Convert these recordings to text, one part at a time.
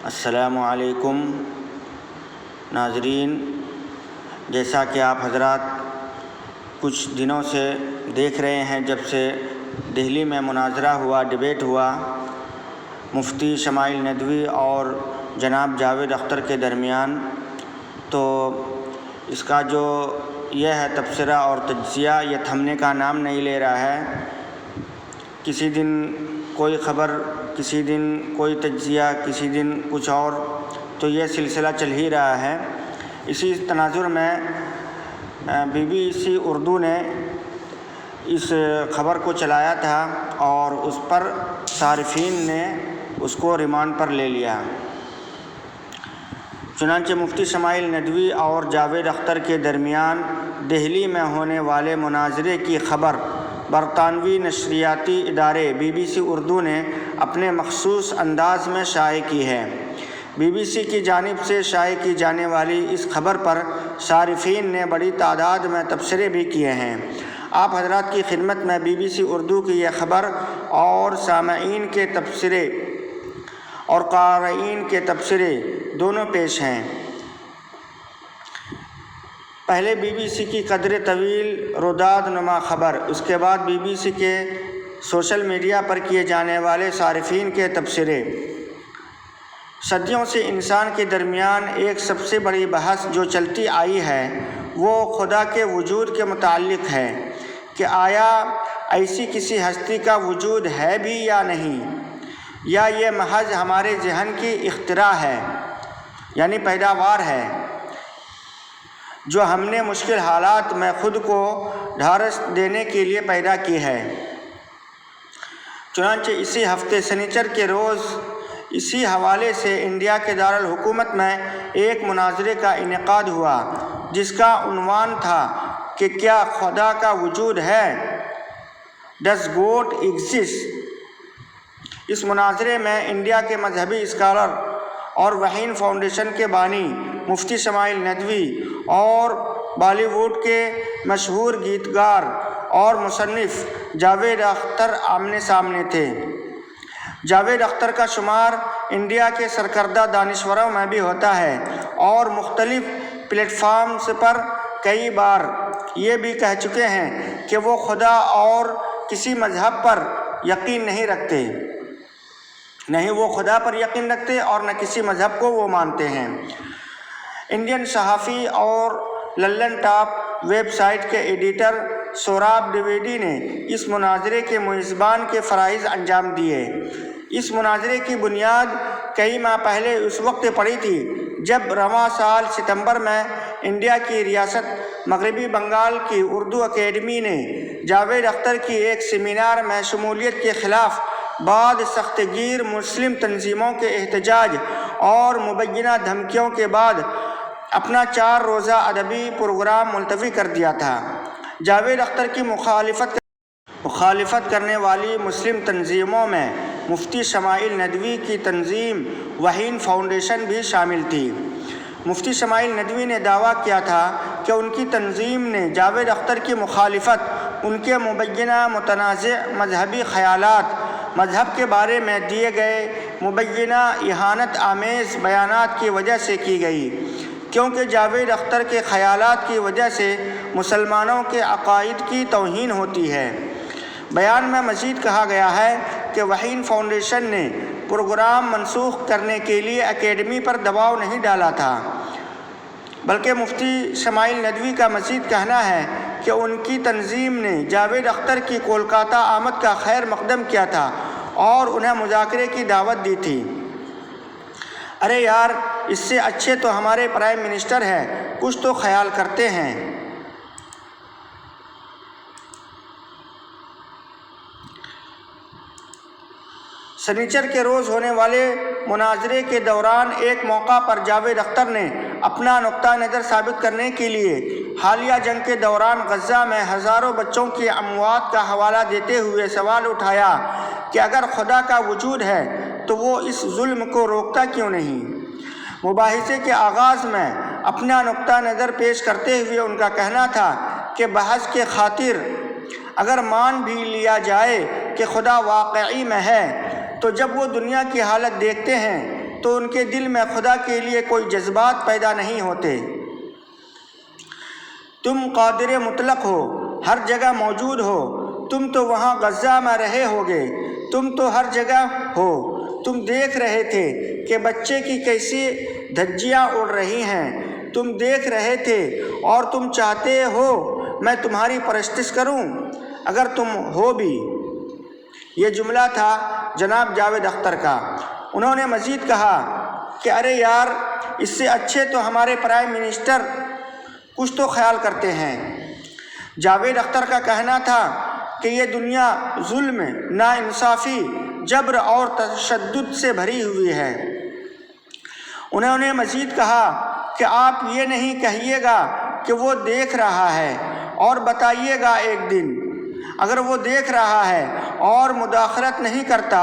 السلام علیکم ناظرین، جیسا کہ آپ حضرات کچھ دنوں سے دیکھ رہے ہیں، جب سے دہلی میں مناظرہ ہوا، ڈیبیٹ ہوا مفتی شمائل ندوی اور جناب جاوید اختر کے درمیان، تو اس کا جو یہ ہے تبصرہ اور تجزیہ، یہ تھمنے کا نام نہیں لے رہا ہے۔ کسی دن کوئی خبر، کسی دن کوئی تجزیہ، کسی دن کچھ اور، تو یہ سلسلہ چل ہی رہا ہے۔ اسی تناظر میں BBC اردو نے اس خبر کو چلایا تھا اور اس پر صارفین نے اس کو ریمانڈ پر لے لیا۔ چنانچہ مفتی شمائل ندوی اور جاوید اختر کے درمیان دہلی میں ہونے والے مناظرے کی خبر برطانوی نشریاتی ادارے BBC اردو نے اپنے مخصوص انداز میں شائع کی ہے۔ BBC کی جانب سے شائع کی جانے والی اس خبر پر صارفین نے بڑی تعداد میں تبصرے بھی کیے ہیں۔ آپ حضرات کی خدمت میں BBC اردو کی یہ خبر اور سامعین کے تبصرے اور قارئین کے تبصرے دونوں پیش ہیں۔ پہلے BBC کی قدر طویل روداد نما خبر، اس کے بعد BBC کے سوشل میڈیا پر کیے جانے والے صارفین کے تبصرے۔ صدیوں سے انسان کے درمیان ایک سب سے بڑی بحث جو چلتی آئی ہے وہ خدا کے وجود کے متعلق ہے کہ آیا ایسی کسی ہستی کا وجود ہے بھی یا نہیں، یا یہ محض ہمارے ذہن کی اختراع ہے، یعنی پیداوار ہے جو ہم نے مشکل حالات میں خود کو ڈھارس دینے کے لیے پیدا کی ہے۔ چنانچہ اسی ہفتے سنیچر کے روز اسی حوالے سے انڈیا کے دارالحکومت میں ایک مناظرے کا انعقاد ہوا جس کا عنوان تھا کہ کیا خدا کا وجود ہے؟ Does God exist؟ اس مناظرے میں انڈیا کے مذہبی اسکالر اور وحین فاؤنڈیشن کے بانی مفتی شمائل ندوی اور بالی ووڈ کے مشہور گیتکار اور مصنف جاوید اختر آمنے سامنے تھے۔ جاوید اختر کا شمار انڈیا کے سرکردہ دانشوروں میں بھی ہوتا ہے اور مختلف پلیٹ فارمز پر کئی بار یہ بھی کہہ چکے ہیں کہ وہ خدا اور کسی مذہب پر یقین نہیں رکھتے، نہیں وہ خدا پر یقین رکھتے اور نہ کسی مذہب کو وہ مانتے ہیں۔ انڈین صحافی اور للن ٹاپ ویب سائٹ کے ایڈیٹر سورابھ ڈویڈی نے اس مناظرے کے میزبان کے فرائض انجام دیے۔ اس مناظرے کی بنیاد کئی ماہ پہلے اس وقت پڑی تھی جب رواں سال ستمبر میں انڈیا کی ریاست مغربی بنگال کی اردو اکیڈمی نے جاوید اختر کی ایک سیمینار میں شمولیت کے خلاف بعد سخت گیر مسلم تنظیموں کے احتجاج اور مبینہ دھمکیوں کے بعد اپنا 4 روزہ ادبی پروگرام ملتوی کر دیا تھا۔ جاوید اختر کی مخالفت کرنے والی مسلم تنظیموں میں مفتی شمائل ندوی کی تنظیم وحین فاؤنڈیشن بھی شامل تھی۔ مفتی شمائل ندوی نے دعویٰ کیا تھا کہ ان کی تنظیم نے جاوید اختر کی مخالفت ان کے مبینہ متنازع مذہبی خیالات، مذہب کے بارے میں دیے گئے مبینہ اہانت آمیز بیانات کی وجہ سے کی گئی، کیونکہ جاوید اختر کے خیالات کی وجہ سے مسلمانوں کے عقائد کی توہین ہوتی ہے۔ بیان میں مزید کہا گیا ہے کہ وحین فاؤنڈیشن نے پروگرام منسوخ کرنے کے لیے اکیڈمی پر دباؤ نہیں ڈالا تھا، بلکہ مفتی شمائل ندوی کا مزید کہنا ہے کہ ان کی تنظیم نے جاوید اختر کی کولکاتہ آمد کا خیر مقدم کیا تھا اور انہیں مذاکرے کی دعوت دی تھی۔ ارے یار، اس سے اچھے تو ہمارے پرائم منسٹر ہیں، کچھ تو خیال کرتے ہیں۔ سنیچر کے روز ہونے والے مناظرے کے دوران ایک موقع پر جاوید اختر نے اپنا نقطہ نظر ثابت کرنے کے لیے حالیہ جنگ کے دوران غزہ میں ہزاروں بچوں کی اموات کا حوالہ دیتے ہوئے سوال اٹھایا کہ اگر خدا کا وجود ہے تو وہ اس ظلم کو روکتا کیوں نہیں؟ مباحثے کے آغاز میں اپنا نقطہ نظر پیش کرتے ہوئے ان کا کہنا تھا کہ بحث کے خاطر اگر مان بھی لیا جائے کہ خدا واقعی میں ہے تو جب وہ دنیا کی حالت دیکھتے ہیں تو ان کے دل میں خدا کے لیے کوئی جذبات پیدا نہیں ہوتے۔ تم قادر مطلق ہو، ہر جگہ موجود ہو، تم تو وہاں غزہ میں رہے ہوگے، تم تو ہر جگہ ہو، تم دیکھ رہے تھے کہ بچے کی کیسی دھجیاں اڑ رہی ہیں، تم دیکھ رہے تھے اور تم چاہتے ہو میں تمہاری پرستش کروں اگر تم ہو بھی۔ یہ جملہ تھا جناب جاوید اختر کا۔ انہوں نے مزید کہا کہ ارے یار، اس سے اچھے تو ہمارے پرائم منسٹر کچھ تو خیال کرتے ہیں۔ جاوید اختر کا کہنا تھا کہ یہ دنیا ظلم، ناانصافی، جبر اور تشدد سے بھری ہوئی ہے۔ انہوں نے مزید کہا کہ آپ یہ نہیں کہیے گا کہ وہ دیکھ رہا ہے اور بتائیے گا ایک دن، اگر وہ دیکھ رہا ہے اور مداخلت نہیں کرتا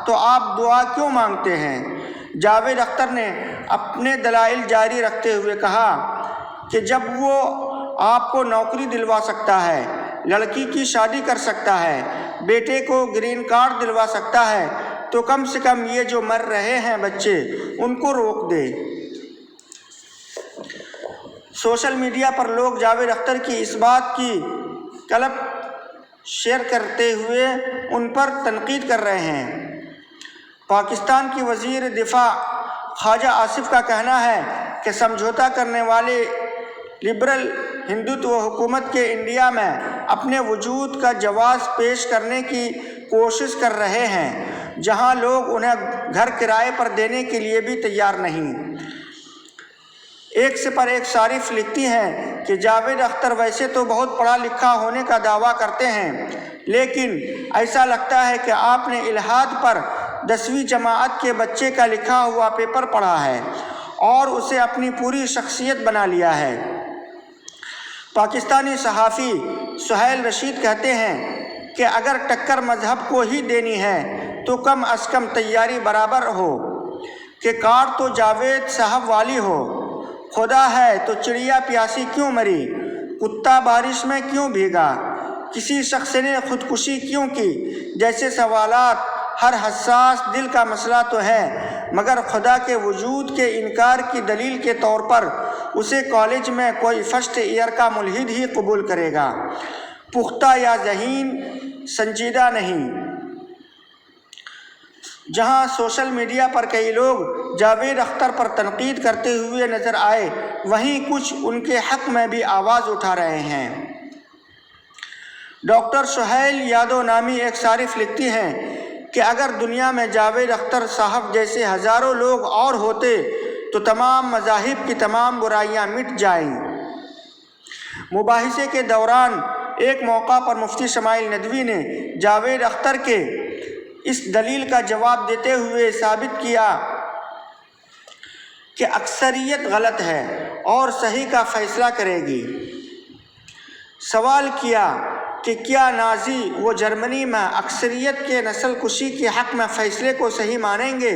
تو آپ دعا کیوں مانگتے ہیں؟ جاوید اختر نے اپنے دلائل جاری رکھتے ہوئے کہا کہ جب وہ آپ کو نوکری دلوا سکتا ہے، لڑکی کی شادی کر سکتا ہے، بیٹے کو گرین کارڈ دلوا سکتا ہے، تو کم سے کم یہ جو مر رہے ہیں بچے، ان کو روک دے۔ سوشل میڈیا پر لوگ جاوید اختر کی اس بات کی کلپ شیئر کرتے ہوئے ان پر تنقید کر رہے ہیں۔ پاکستان کی وزیر دفاع خواجہ آصف کا کہنا ہے کہ سمجھوتہ کرنے والے لبرل ہندوتو حکومت کے انڈیا میں اپنے وجود کا جواز پیش کرنے کی کوشش کر رہے ہیں، جہاں لوگ انہیں گھر کرائے پر دینے کے لیے بھی تیار نہیں۔ ایک سے پر ایک صارف لکھتی ہیں کہ جاوید اختر ویسے تو بہت پڑھا لکھا ہونے کا دعویٰ کرتے ہیں، لیکن ایسا لگتا ہے کہ آپ نے الہاد پر 10ویں جماعت کے بچے کا لکھا ہوا پیپر پڑھا ہے اور اسے اپنی پوری شخصیت بنا لیا ہے۔ پاکستانی صحافی سہیل رشید کہتے ہیں کہ اگر ٹکر مذہب کو ہی دینی ہے تو کم از کم تیاری برابر ہو کہ کار تو جاوید صاحب والی ہو۔ خدا ہے تو چڑیا پیاسی کیوں مری، کتا بارش میں کیوں بھیگا، کسی شخص نے خودکشی کیوں کی، جیسے سوالات ہر حساس دل کا مسئلہ تو ہے، مگر خدا کے وجود کے انکار کی دلیل کے طور پر اسے کالج میں کوئی فرسٹ ایئر کا ملحد ہی قبول کرے گا، پختہ یا ذہین سنجیدہ نہیں۔ جہاں سوشل میڈیا پر کئی لوگ جاوید اختر پر تنقید کرتے ہوئے نظر آئے، وہیں کچھ ان کے حق میں بھی آواز اٹھا رہے ہیں۔ ڈاکٹر سہیل یادو نامی ایک صارف لکھتی ہیں کہ اگر دنیا میں جاوید اختر صاحب جیسے ہزاروں لوگ اور ہوتے تو تمام مذاہب کی تمام برائیاں مٹ جائیں۔ مباحثے کے دوران ایک موقع پر مفتی شمائل ندوی نے جاوید اختر کے اس دلیل کا جواب دیتے ہوئے ثابت کیا کہ اکثریت غلط ہے اور صحیح کا فیصلہ کرے گی۔ سوال کیا کہ کیا نازی و جرمنی میں اکثریت کے نسل کشی کے حق میں فیصلے کو صحیح مانیں گے؟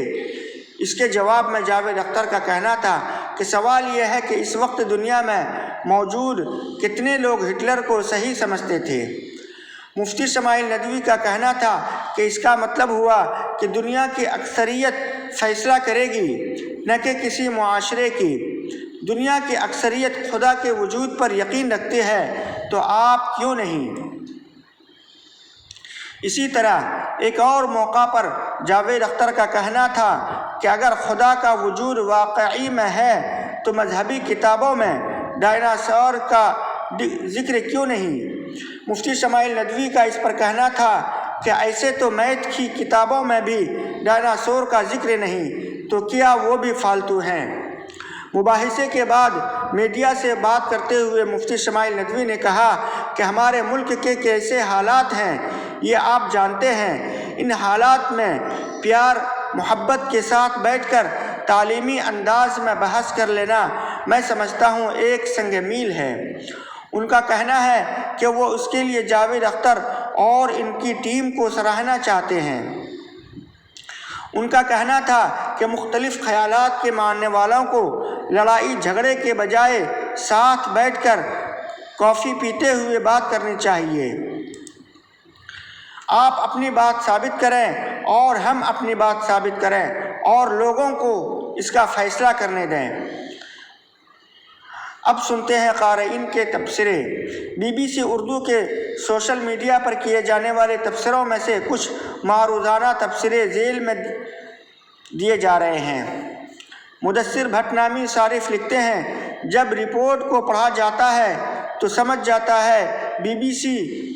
اس کے جواب میں جاوید اختر کا کہنا تھا کہ سوال یہ ہے کہ اس وقت دنیا میں موجود کتنے لوگ ہٹلر کو صحیح سمجھتے تھے؟ مفتی شمائل ندوی کا کہنا تھا کہ اس کا مطلب ہوا کہ دنیا کی اکثریت فیصلہ کرے گی، نہ کہ کسی معاشرے کی۔ دنیا کی اکثریت خدا کے وجود پر یقین رکھتی ہے، تو آپ کیوں نہیں؟ اسی طرح ایک اور موقع پر جاوید اختر کا کہنا تھا کہ اگر خدا کا وجود واقعی میں ہے تو مذہبی کتابوں میں ڈائناسور کا ذکر کیوں نہیں؟ مفتی شمائل ندوی کا اس پر کہنا تھا کہ ایسے تو میتھ کی کتابوں میں بھی ڈائناسور کا ذکر نہیں، تو کیا وہ بھی فالتو ہیں؟ مباحثے کے بعد میڈیا سے بات کرتے ہوئے مفتی شمائل ندوی نے کہا کہ ہمارے ملک کے کیسے حالات ہیں یہ آپ جانتے ہیں۔ ان حالات میں پیار محبت کے ساتھ بیٹھ کر تعلیمی انداز میں بحث کر لینا میں سمجھتا ہوں ایک سنگ میل ہے۔ ان کا کہنا ہے کہ وہ اس کے لیے جاوید اختر اور ان کی ٹیم کو سراہنا چاہتے ہیں۔ ان کا کہنا تھا کہ مختلف خیالات کے ماننے والوں کو لڑائی جھگڑے کے بجائے ساتھ بیٹھ کر کافی پیتے ہوئے بات کرنی چاہیے۔ آپ اپنی بات ثابت کریں اور ہم اپنی بات ثابت کریں اور لوگوں کو اس کا فیصلہ کرنے دیں۔ اب سنتے ہیں قارئین کے تبصرے۔ BBC اردو کے سوشل میڈیا پر کیے جانے والے تبصروں میں سے کچھ معروضانہ تبصرے ذیل میں دیے جا رہے ہیں۔ مدثر بھٹ نامی صارف لکھتے ہیں، جب رپورٹ کو پڑھا جاتا ہے تو سمجھ جاتا ہے BBC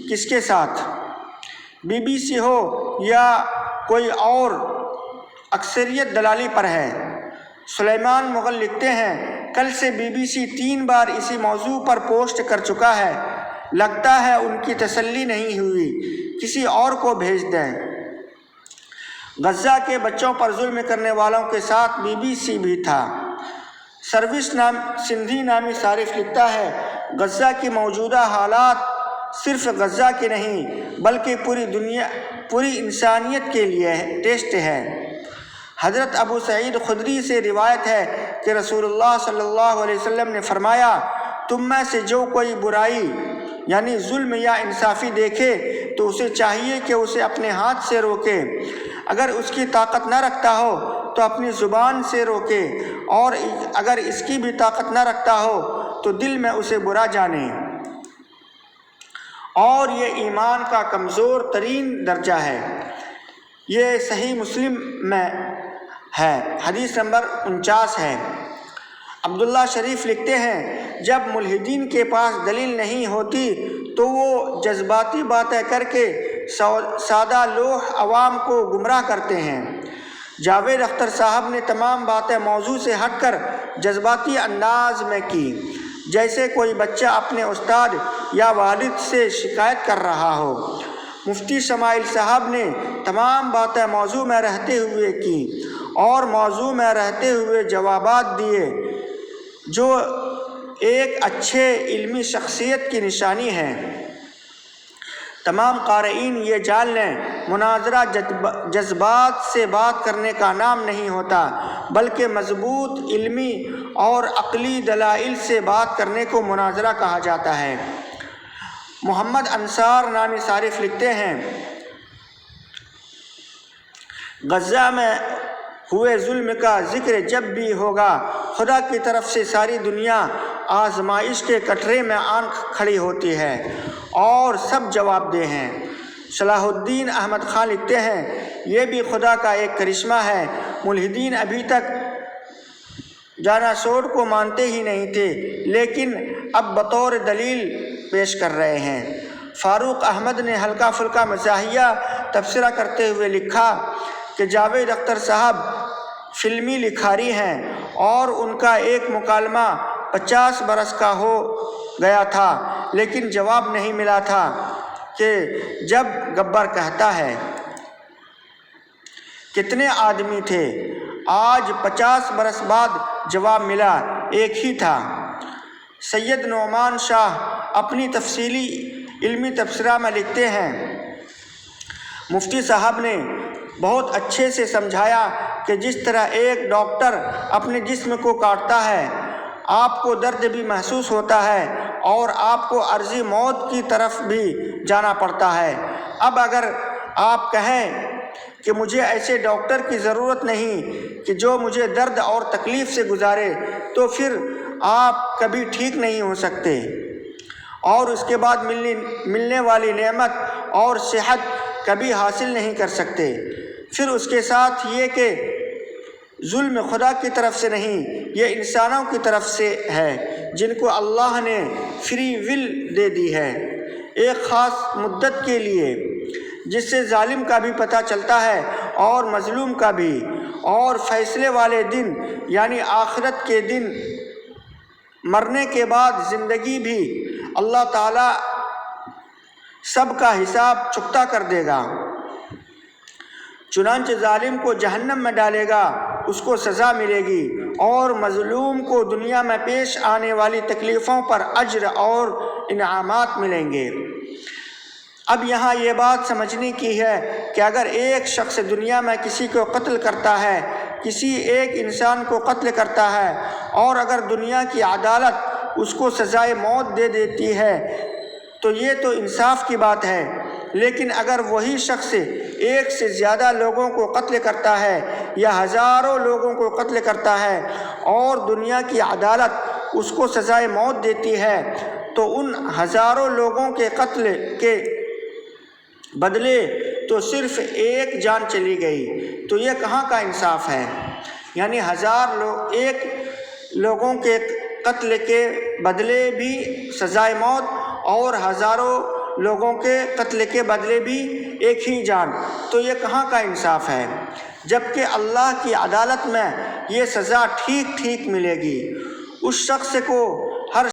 کس کے ساتھ، BBC ہو یا کوئی اور، اکثریت دلالی پر ہے۔ سلیمان مغل لکھتے ہیں، کل سے BBC 3 بار اسی موضوع پر پوسٹ کر چکا ہے، لگتا ہے ان کی تسلی نہیں ہوئی، کسی اور کو بھیج دیں۔ غزہ کے بچوں پر ظلم کرنے والوں کے ساتھ BBC بھی تھا۔ سروس سندھی نامی صارف لکھتا ہے، غزہ کی موجودہ حالات صرف غزہ کے نہیں بلکہ پوری انسانیت کے لیے ٹیسٹ ہے۔ حضرت ابو سعید خدری سے روایت ہے کہ رسول اللہ صلی اللہ علیہ وسلم نے فرمایا، تم میں سے جو کوئی برائی یعنی ظلم یا انصافی دیکھے تو اسے چاہیے کہ اسے اپنے ہاتھ سے روکے، اگر اس کی طاقت نہ رکھتا ہو تو اپنی زبان سے روکے، اور اگر اس کی بھی طاقت نہ رکھتا ہو تو دل میں اسے برا جانے۔ اور یہ ایمان کا کمزور ترین درجہ ہے۔ یہ صحیح مسلم میں ہے، حدیث نمبر 49 ہے۔ عبداللہ شریف لکھتے ہیں، جب ملحدین کے پاس دلیل نہیں ہوتی تو وہ جذباتی باتیں کر کے سادہ لوح عوام کو گمراہ کرتے ہیں۔ جاوید اختر صاحب نے تمام باتیں موضوع سے ہٹ کر جذباتی انداز میں کی، جیسے کوئی بچہ اپنے استاد یا والد سے شکایت کر رہا ہو۔ مفتی شمائل صاحب نے تمام باتیں موضوع میں رہتے ہوئے کی اور موضوع میں رہتے ہوئے جوابات دیے، جو ایک اچھے علمی شخصیت کی نشانی ہے۔ تمام قارئین یہ جان لیں، مناظرہ جذبات سے بات کرنے کا نام نہیں ہوتا، بلکہ مضبوط علمی اور عقلی دلائل سے بات کرنے کو مناظرہ کہا جاتا ہے۔ محمد انصار نامی صارف لکھتے ہیں، غزہ میں ہوئے ظلم کا ذکر جب بھی ہوگا، خدا کی طرف سے ساری دنیا آزمائش کے کٹرے میں آنکھ کھڑی ہوتی ہے اور سب جواب دہ ہیں۔ صلاح الدین احمد خان لکھتے ہیں، یہ بھی خدا کا ایک کرشمہ ہے، ملحدین ابھی تک ڈائناسور کو مانتے ہی نہیں تھے، لیکن اب بطور دلیل پیش کر رہے ہیں۔ فاروق احمد نے ہلکا پھلکا مزاحیہ تبصرہ کرتے ہوئے لکھا کہ جاوید اختر صاحب فلمی لکھاری ہیں اور ان کا ایک مکالمہ 50 برس کا ہو گیا تھا، لیکن جواب نہیں ملا تھا کہ جب گبر کہتا ہے کتنے آدمی تھے، آج 50 برس بعد جواب ملا، ایک ہی تھا۔ سید نعمان شاہ اپنی تفصیلی علمی تبصرہ میں لکھتے ہیں، مفتی صاحب نے بہت اچھے سے سمجھایا کہ جس طرح ایک ڈاکٹر اپنے جسم کو کاٹتا ہے، آپ کو درد بھی محسوس ہوتا ہے اور آپ کو عارضی موت کی طرف بھی جانا پڑتا ہے۔ اب اگر آپ کہیں کہ مجھے ایسے ڈاکٹر کی ضرورت نہیں کہ جو مجھے درد اور تکلیف سے گزارے، تو پھر آپ کبھی ٹھیک نہیں ہو سکتے اور اس کے بعد ملنے والی نعمت اور صحت کبھی حاصل نہیں کر سکتے۔ پھر اس کے ساتھ یہ کہ ظلم خدا کی طرف سے نہیں، یہ انسانوں کی طرف سے ہے، جن کو اللہ نے فری ول دے دی ہے ایک خاص مدت کے لیے، جس سے ظالم کا بھی پتہ چلتا ہے اور مظلوم کا بھی، اور فیصلے والے دن یعنی آخرت کے دن، مرنے کے بعد زندگی بھی، اللہ تعالیٰ سب کا حساب چکتا کر دے گا۔ چنانچہ ظالم کو جہنم میں ڈالے گا، اس کو سزا ملے گی، اور مظلوم کو دنیا میں پیش آنے والی تکلیفوں پر اجر اور انعامات ملیں گے۔ اب یہاں یہ بات سمجھنے کی ہے کہ اگر ایک شخص دنیا میں کسی کو قتل کرتا ہے، کسی ایک انسان کو قتل کرتا ہے، اور اگر دنیا کی عدالت اس کو سزائے موت دے دیتی ہے تو یہ تو انصاف کی بات ہے، لیکن اگر وہی شخص ایک سے زیادہ لوگوں کو قتل کرتا ہے یا ہزاروں لوگوں کو قتل کرتا ہے اور دنیا کی عدالت اس کو سزائے موت دیتی ہے تو ان ہزاروں لوگوں کے قتل کے بدلے تو صرف ایک جان چلی گئی، تو یہ کہاں کا انصاف ہے؟ یعنی ایک لوگوں کے قتل کے بدلے بھی سزائے موت اور ہزاروں لوگوں کے قتل کے بدلے بھی ایک ہی جان، تو یہ کہاں کا انصاف ہے؟ جبکہ اللہ کی عدالت میں یہ سزا ٹھیک ٹھیک ملے گی۔ اس شخص کو